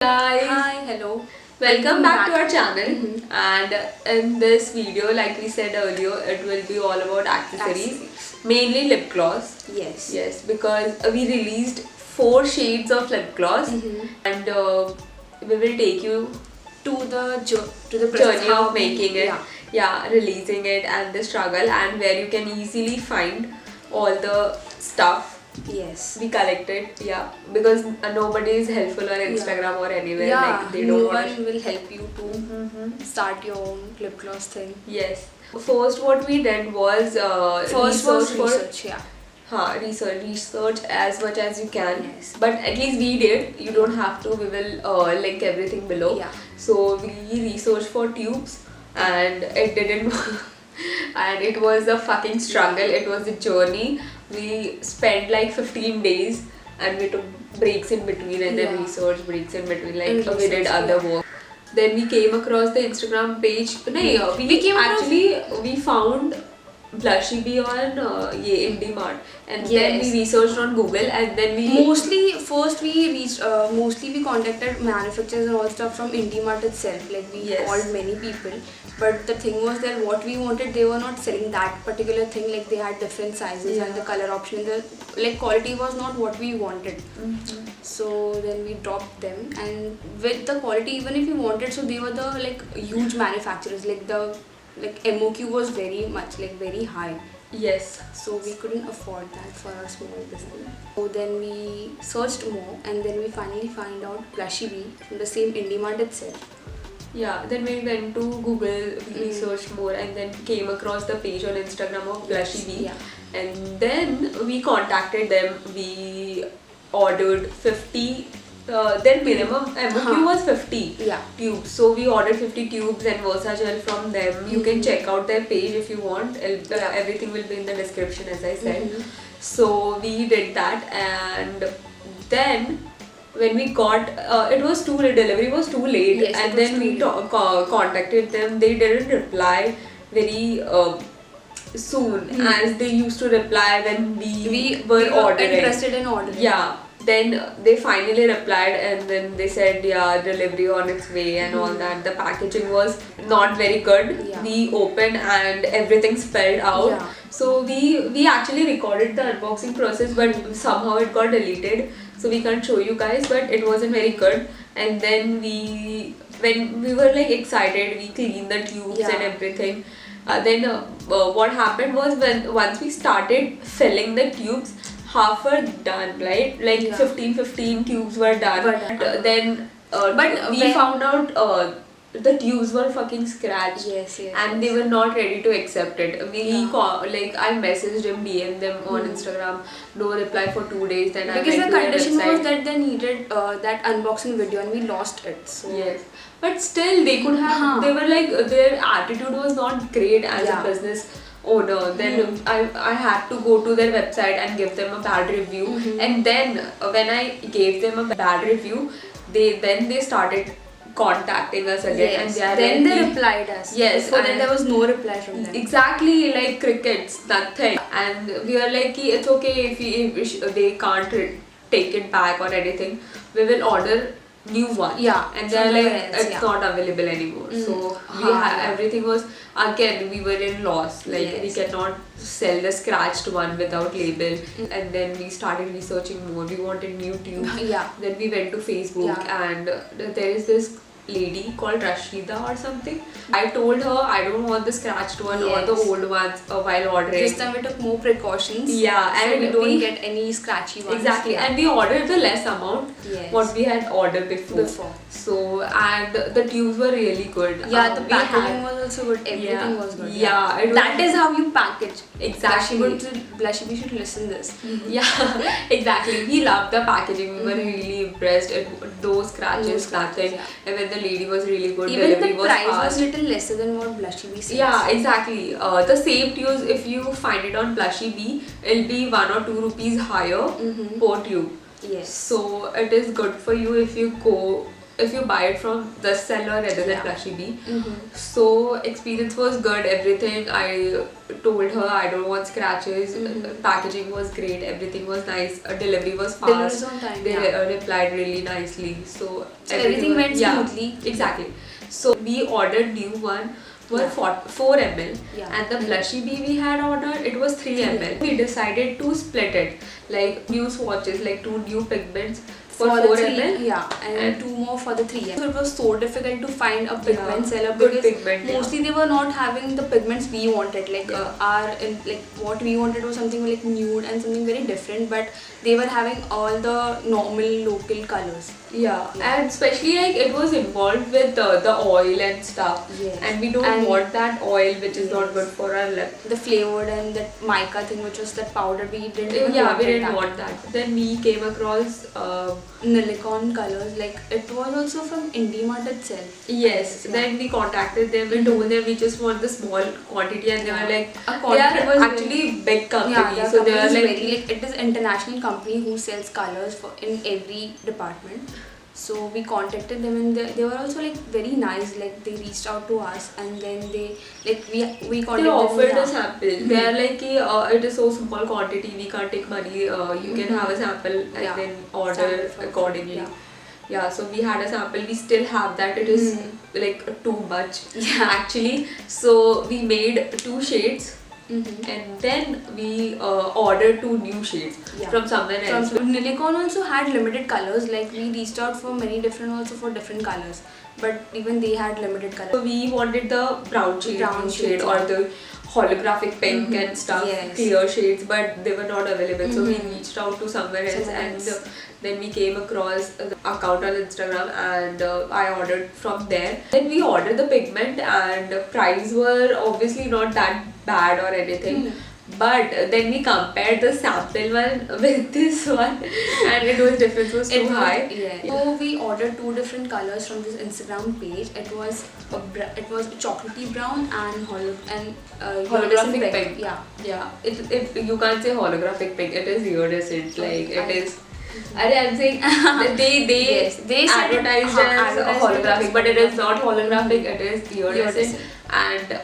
Guys, Hi, hello. welcome back to our channel. Mhm. And in this video, like we said earlier, it will be all about accessories, mainly lip gloss. Yes. Yes, because we released 4 shades of lip gloss, and we will take you To the process journey how of making it, Yeah. releasing it, and the struggle, and where you can easily find all the stuff Yes. we collected. Because nobody is helpful on Instagram or anywhere. Like they no don't want one will help you to start your own lip gloss thing. Yes. First, what we did was First was for research, yeah. research as much as you can. Yes. But at least we did. You don't have to. We will link everything below. Yeah. So we researched for tubes, and it didn't. And it was a fucking struggle. It was a journey. We spent like 15 days, and we took breaks in between, and then Yeah. research breaks in between. And Like we did research, other yeah. work. Then we came across the Instagram page. No, We came across- actually we found Blushy Bee on IndyMart, and then we Yes. researched on Google, and then we Mostly we contacted manufacturers and all stuff from IndyMart itself. Like we Yes. called many people, but the thing was that what we wanted, they were not selling that particular thing. Like they had different sizes and the color option. The quality was not what we wanted. So then we dropped them, and with the quality, even if we wanted, so they were the huge manufacturers. Like MOQ was very high. Yes. So we couldn't afford that for our small business. So then we searched more, and then we finally find out Blushy Bee from the same IndyMart itself. Yeah, then we went to Google, we researched more, and then came across the page on Instagram of Blushy Bee. Yeah. And then we contacted them. We ordered 50. Their minimum MOQ was 50 Yeah. tubes. So we ordered 50 tubes and Versagel from them. You can check out their page if you want. Everything will be in the description, as I said. So we did that, and then when we got it was too late. Delivery was too late, Yes, and it was then too we late. contacted them. They didn't reply very soon as they used to reply when we were ordering. interested in ordering. Yeah. Then they finally replied, and then they said, yeah, delivery on its way and all that. The packaging was not very good. Yeah. We opened and everything spelled out. Yeah. So we actually recorded the unboxing process, but somehow it got deleted. So we can't show you guys, but it wasn't very good. And then when we were like excited, we cleaned the tubes Yeah. and everything. Then what happened was once we started filling the tubes, half were done, right? Like Yeah. 15 tubes were done. Were done. But then But we when- found out the tubes were fucking scratched. Yes. And they were not ready to accept it. Yeah. I messaged him, DM them on Instagram, no reply for 2 days. Then Because I the went to condition their was website. that they needed that unboxing video, and we lost it. So Yes, but still they could have. Huh. They were like their attitude was not great as Yeah. a business owner. Then I had to go to their website and give them a bad review. And then when I gave them a bad review, they started contacting us again, and they are then like, they replied us. Yes, Before then and- there was no reply from them. Exactly, like crickets, nothing. And we are like, "Ki it's okay if they can't take it back or anything. We will order new one." Yeah, and they're from like, somewhere else, it's yeah. not available anymore. So Yeah. everything was, again, we were in loss. Like we Yes. cannot sell the scratched one without label. And then we started researching more. We wanted new tubes. Yeah. Then we went to Facebook, and there is this lady called Rashida or something. I told her I don't want the scratched one or the Yes. old ones while ordering. This time we took more precautions. Yeah, so and we don't we- get any scratchy ones. Exactly, Yeah. and we ordered the less amount Yes. what we had ordered before. So, and the tubes were really good. Yeah, the We packaging had- was also good. Everything Yeah. was good. Yeah, it was- That is how you package. Exactly. Blushy, we should listen this. Yeah, exactly. We loved the packaging. We were really impressed. Those scratches, No scratches, nothing. yeah. And when the lady was really good, Even delivery the was price fast. was little lesser than what Blushy Bee sells. Yeah, exactly. The same tubes, if you find it on Blushy Bee, it'll be 1 or 2 rupees higher per tube. Yes. So it is good for you if you go if you buy it from the seller rather than Yeah. Plushie Bee. Mm-hmm. So experience was good. Everything I told her, I don't want scratches. Packaging was great. Everything was nice. Delivery was fast. Delivery was on time, They yeah. Replied really nicely. So everything went smoothly. Exactly. So we ordered new one were Yeah. 4 ml, Yeah. and the Plushie Bee we had ordered, it was 3 ml. We decided to split it, like new swatches, like 2 new pigments for 4 the ml. yeah, and 2 more for the 3M. So it was so difficult to find a pigment seller good because pigment, mostly they were not having the pigments we wanted. Like like what we wanted was something like nude and something very different, but they were having all the normal local colors. Yeah, and especially like it was involved with the oil and stuff, Yes. and we don't want that oil which is not good for our lip. The flavored and that mica thing, which was that powder, we didn't even Yeah, wanted we didn't that. want that. Then we came across Nilicon colors, like it was also from IndieMart itself. yes. Yeah. Then we contacted them and told them we just want the small quantity, and they were like, A they quantity are was actually big company, Yeah, their so they company are is like, very, like it is international company who sells colors for in every department. So we contacted them and they were also like very nice. Like they reached out to us and then they like we contacted they offered them. a sample. They are like, it is so small quantity, we can't take money. You can have a sample and then order Sample from- accordingly. Yeah, so we had a sample. We still have that. It is like too much actually. So we made 2 shades. And then we ordered 2 new shades from somewhere else. Nilicon also had limited colors. Like we reached out for many different also for different colors, but even they had limited colors. So we wanted the brown shade, blue shade, or the holographic pink and stuff, Yes. clear shades, but they were not available. So we reached out to somewhere else, and then we came across the account on Instagram, and I ordered from there. Then we ordered the pigment, and price were obviously not that bad or anything. But then we compared the sample one with this one, and difference was too high. Yeah. So we ordered 2 different colors from this Instagram page. It was a chocolatey brown and Holographic pink. Yeah. Yeah, it you can't say holographic pink. It is iridescent. Like it is. I'm saying they they said it- advertised as advertised holographic, as but it is not holographic. It is iridescent, and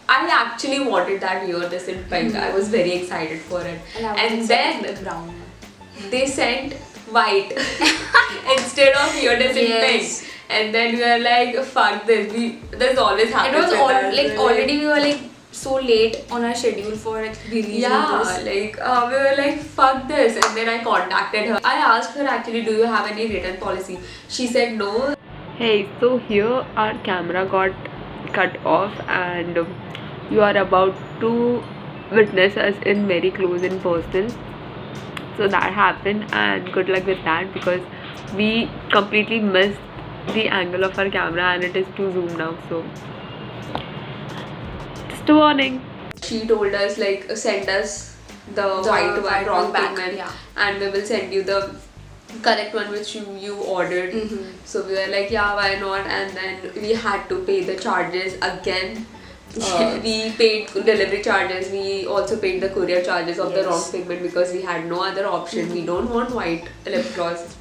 I actually wanted that iridescent pink. I was very excited for it, and then the brown. they sent white instead of iridescent Yes. pink. And then we were like, fuck this. There's always It happens was with all us. like We're already we were like so late on our schedule for like releasing yeah, this. like we were like, fuck this. And then I contacted her. I asked her actually, do you have any return policy? She said no. Hey, so here our camera got cut off, and you are about to witness us in very close in person. So that happened, and good luck with that, because we completely missed the angle of our camera and it is too zoom now. So just a warning. She told us like, send us the white one, wrong pigment, and we will send you the correct one which you ordered. So we were like, yeah, why not? And then we had to pay the charges again. We paid delivery charges. We also paid the courier charges of the wrong pigment because we had no other option. We don't want white lip gloss.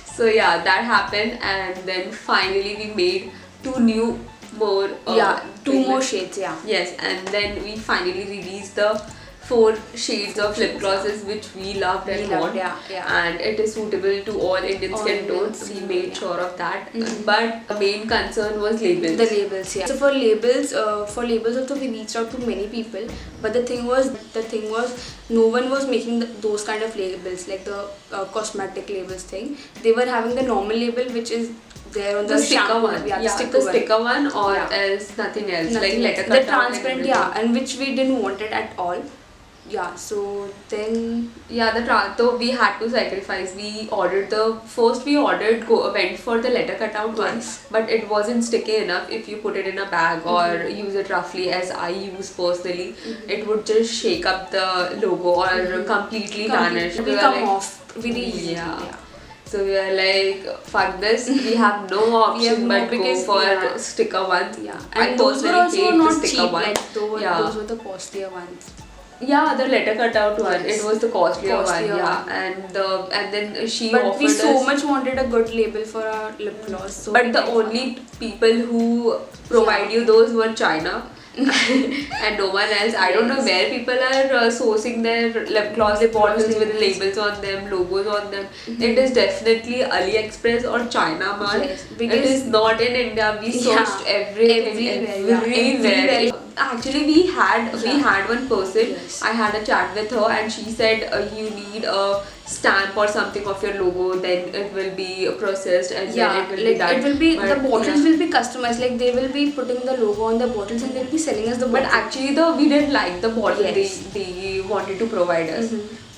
So yeah, that happened, and then finally we made 2 new more 2 more shades. Yes, and then we finally released the 4 shades of lip glosses which we loved and want, and it is suitable to all Indian skin tones. We made sure of that. But the main concern was labels. The labels, So for labels also we reached out to many people, but the thing was no one was making those kind of labels, like the cosmetic labels thing. They were having the normal label which is there on the sticker shampoo. one, the sticker one, or else nothing else, Nothing like else. letter The cut transparent, and which we didn't want it at all. So then so we had to sacrifice. We ordered went for the letter cutout one, but it wasn't sticky enough. If you put it in a bag or use it roughly as I use personally, it would just shake up the logo or completely vanish. We come off really easily. So we are like, fuck this. We have no option but go for sticker ones. And I those were personally also paid not the sticker cheap. one. Like those were the costlier ones. Yeah, the letter cutout one. Yes. It was the costlier Costlier one. Yeah, one. and then she But offered we so us. much wanted a good label for our lip gloss. So But we the went for only people who provide Yeah. you those were China. And no one else. I don't know Yes. where people are sourcing their lip gloss Lip gloss bottles with labels. labels on them, logos on them. It is definitely AliExpress or China Mart. Yes, It because- is not in India. We Yeah, searched everything, everywhere, yeah, everywhere. everywhere. Actually, we had one person. Yes. I had a chat with her, and she said you need a stamp or something of your logo. Then it will be processed, and Yeah, then it will like be done. it will be But, the bottles yeah. will be customized. Like they will be putting the logo on the bottles and they'll be selling us the But bottle. actually, we didn't like the bottle Yes. they wanted to provide us.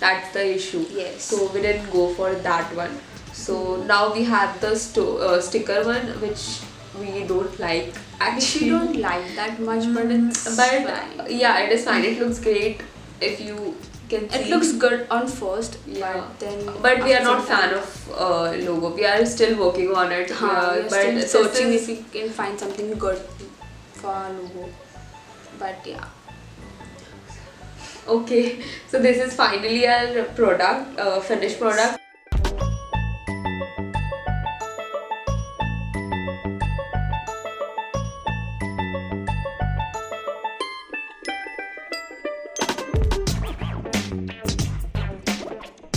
That's the issue. Yes. So we didn't go for that one. So now we have the sticker one, which we don't like. Which Actually, we don't like that much, but it's but fine. yeah, it is fine. It looks great if you can see. It looks good on first, Yeah. but then. But we are after not some fan time- of logo. We are still working on it. We are but still this searching is- if we can find something good for our logo. But yeah. Okay, so this is finally our product, finished product.